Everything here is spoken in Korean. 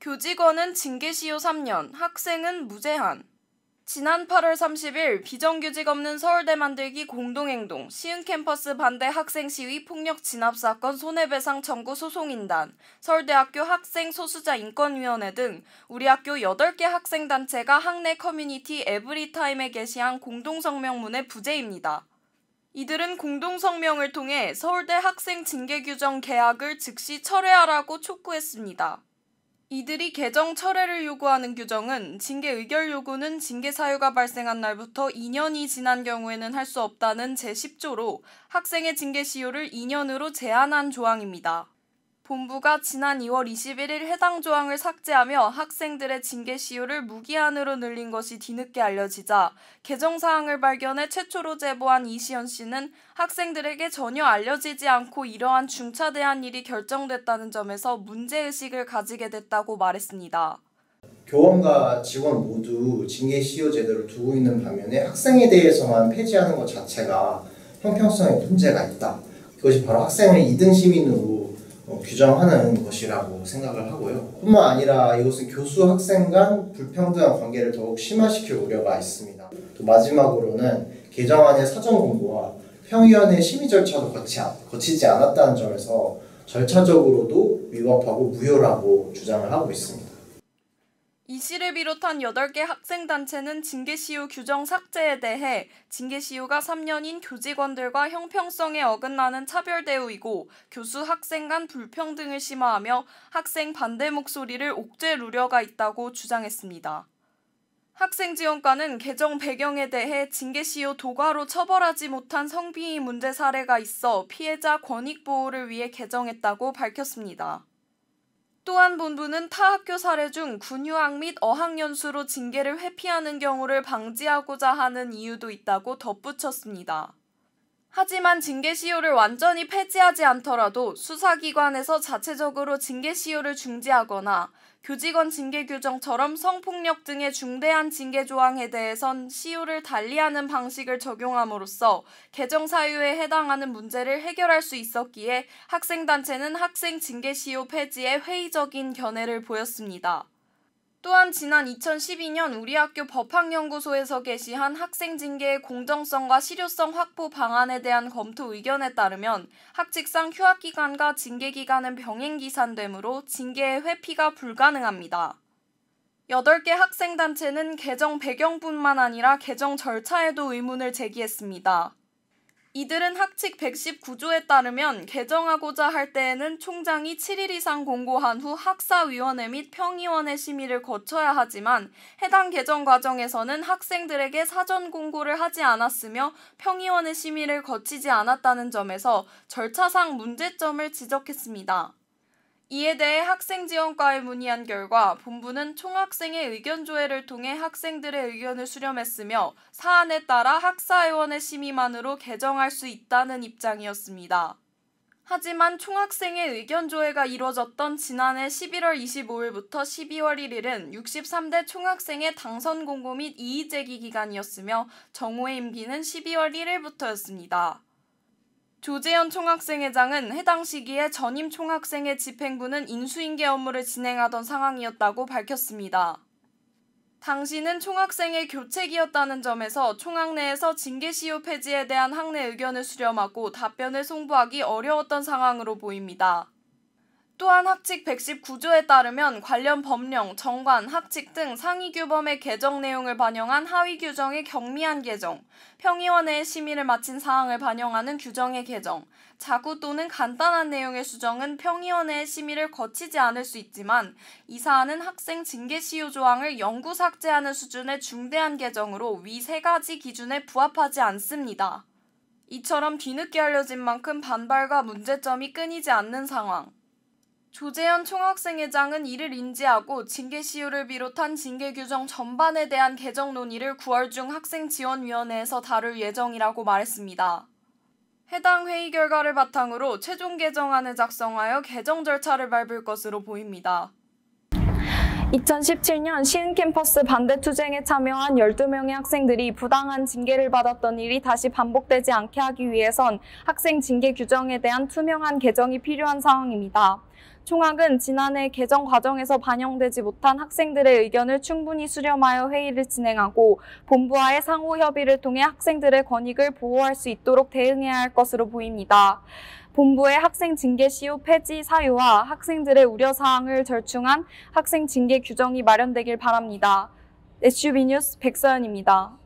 교직원은 징계시효 3년, 학생은 무제한. 지난 8월 30일 비정규직 없는 서울대 만들기 공동행동, 시흥캠퍼스 반대 학생 시위 폭력 진압 사건 손해배상 청구 소송인단, 서울대학교 학생 소수자 인권위원회 등 우리 학교 8개 학생단체가 학내 커뮤니티 에브리타임에 게시한 공동성명문의 부재입니다. 이들은 공동성명을 통해 서울대 학생 징계 규정 개학을 즉시 철회하라고 촉구했습니다. 이들이 개정 철회를 요구하는 규정은 징계 의결 요구는 징계 사유가 발생한 날부터 2년이 지난 경우에는 할 수 없다는 제10조로 학생의 징계 시효를 2년으로 제한한 조항입니다. 본부가 지난 2월 21일 해당 조항을 삭제하며 학생들의 징계 시효를 무기한으로 늘린 것이 뒤늦게 알려지자 개정 사항을 발견해 최초로 제보한 이시연 씨는 학생들에게 전혀 알려지지 않고 이러한 중차대한 일이 결정됐다는 점에서 문제의식을 가지게 됐다고 말했습니다. 교원과 직원 모두 징계 시효 제도를 두고 있는 반면에 학생에 대해서만 폐지하는 것 자체가 형평성에 문제가 있다. 그것이 바로 학생을 2등 시민으로 규정하는 것이라고 생각을 하고요. 뿐만 아니라 이것은 교수 학생 간 불평등한 관계를 더욱 심화시킬 우려가 있습니다. 또 마지막으로는 개정안의 사전 공고와 평의원의 심의 절차도 거치지 않았다는 점에서 절차적으로도 위법하고 무효라고 주장을 하고 있습니다. 이 씨를 비롯한 8개 학생단체는 징계시효 규정 삭제에 대해 징계시효가 3년인 교직원들과 형평성에 어긋나는 차별대우이고 교수 학생 간 불평등을 심화하며 학생 반대 목소리를 옥죄할 우려가 있다고 주장했습니다. 학생지원과는 개정 배경에 대해 징계시효 도과로 처벌하지 못한 성비위 문제 사례가 있어 피해자 권익보호를 위해 개정했다고 밝혔습니다. 또한 본부는 타 학교 사례 중 군유학 및 어학연수로 징계를 회피하는 경우를 방지하고자 하는 이유도 있다고 덧붙였습니다. 하지만 징계시효를 완전히 폐지하지 않더라도 수사기관에서 자체적으로 징계시효를 중지하거나 교직원 징계 규정처럼 성폭력 등의 중대한 징계 조항에 대해선 시효를 달리하는 방식을 적용함으로써 개정 사유에 해당하는 문제를 해결할 수 있었기에 학생단체는 학생 징계 시효 폐지에 회의적인 견해를 보였습니다. 또한 지난 2012년 우리 학교 법학연구소에서 게시한 학생 징계의 공정성과 실효성 확보 방안에 대한 검토 의견에 따르면 학칙상 휴학기간과 징계기간은 병행기산되므로 징계의 회피가 불가능합니다. 8개 학생단체는 개정 배경뿐만 아니라 개정 절차에도 의문을 제기했습니다. 이들은 학칙 119조에 따르면 개정하고자 할 때에는 총장이 7일 이상 공고한 후 학사위원회 및 평의원의 심의를 거쳐야 하지만 해당 개정 과정에서는 학생들에게 사전 공고를 하지 않았으며 평의원의 심의를 거치지 않았다는 점에서 절차상 문제점을 지적했습니다. 이에 대해 학생지원과에 문의한 결과 본부는 총학생의 의견조회를 통해 학생들의 의견을 수렴했으며 사안에 따라 학사위원회 심의만으로 개정할 수 있다는 입장이었습니다. 하지만 총학생의 의견조회가 이뤄졌던 지난해 11월 25일부터 12월 1일은 63대 총학생의 당선 공고 및 이의제기 기간이었으며 정오의 임기는 12월 1일부터였습니다. 조재현 총학생회장은 해당 시기에 전임 총학생회 집행부는 인수인계 업무를 진행하던 상황이었다고 밝혔습니다. 당시는 총학생회 교책이었다는 점에서 총학 내에서 징계시효 폐지에 대한 학내 의견을 수렴하고 답변을 송부하기 어려웠던 상황으로 보입니다. 또한 학칙 119조에 따르면 관련 법령, 정관, 학칙 등 상위 규범의 개정 내용을 반영한 하위 규정의 경미한 개정, 평의원회의 심의를 마친 사항을 반영하는 규정의 개정, 자구 또는 간단한 내용의 수정은 평의원회의 심의를 거치지 않을 수 있지만 이 사안은 학생 징계 시효 조항을 영구 삭제하는 수준의 중대한 개정으로 위 3가지 기준에 부합하지 않습니다. 이처럼 뒤늦게 알려진 만큼 반발과 문제점이 끊이지 않는 상황. 조재현 총학생회장은 이를 인지하고 징계시효를 비롯한 징계 규정 전반에 대한 개정 논의를 9월 중 학생지원위원회에서 다룰 예정이라고 말했습니다. 해당 회의 결과를 바탕으로 최종 개정안을 작성하여 개정 절차를 밟을 것으로 보입니다. 2017년 시흥캠퍼스 반대 투쟁에 참여한 12명의 학생들이 부당한 징계를 받았던 일이 다시 반복되지 않게 하기 위해선 학생 징계 규정에 대한 투명한 개정이 필요한 상황입니다. 총학은 지난해 개정 과정에서 반영되지 못한 학생들의 의견을 충분히 수렴하여 회의를 진행하고 본부와의 상호 협의를 통해 학생들의 권익을 보호할 수 있도록 대응해야 할 것으로 보입니다. 본부의 학생 징계 시효 폐지 사유와 학생들의 우려사항을 절충한 학생 징계 규정이 마련되길 바랍니다. SUB 뉴스 백서연입니다.